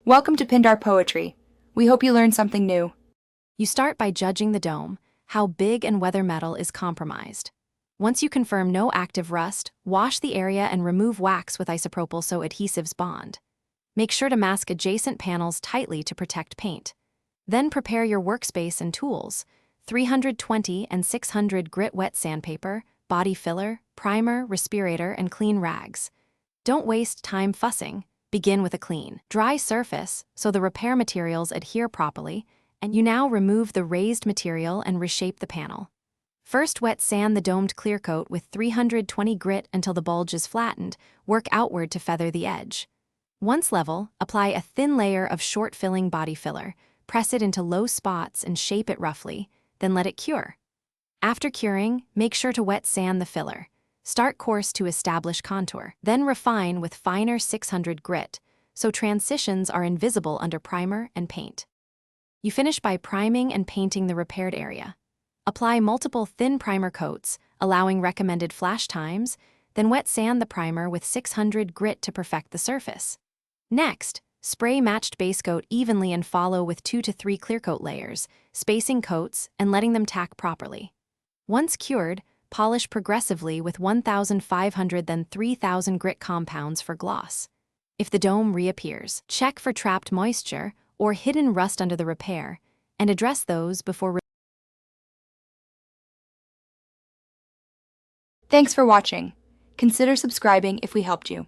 Welcome to Pindar Poetry. We hope you learned something new. You start by judging the dome, how big and whether metal is compromised. Once you confirm no active rust, wash the area and remove wax with isopropyl so adhesives bond. Make sure to mask adjacent panels tightly to protect paint. Then prepare your workspace and tools: 320 and 600 grit wet sandpaper, body filler, primer, respirator, and clean rags. Don't waste time fussing. Begin with a clean, dry surface so the repair materials adhere properly, and you now remove the raised material and reshape the panel. First, wet sand the domed clear coat with 320 grit until the bulge is flattened. Work outward to feather the edge. Once level, apply a thin layer of short-filling body filler. Press it into low spots and shape it roughly, then let it cure. After curing, make sure to wet sand the filler. Start coarse to establish contour, then refine with finer 600 grit, so transitions are invisible under primer and paint. You finish by priming and painting the repaired area. Apply multiple thin primer coats, allowing recommended flash times, then wet sand the primer with 600 grit to perfect the surface. Next, spray matched base coat evenly and follow with 2 to 3 clear coat layers, spacing coats and letting them tack properly. Once cured, polish progressively with 1,500 then 3,000 grit compounds for gloss. If the dome reappears, check for trapped moisture or hidden rust under the repair, and address those before. Thanks for watching. Consider subscribing if we helped you.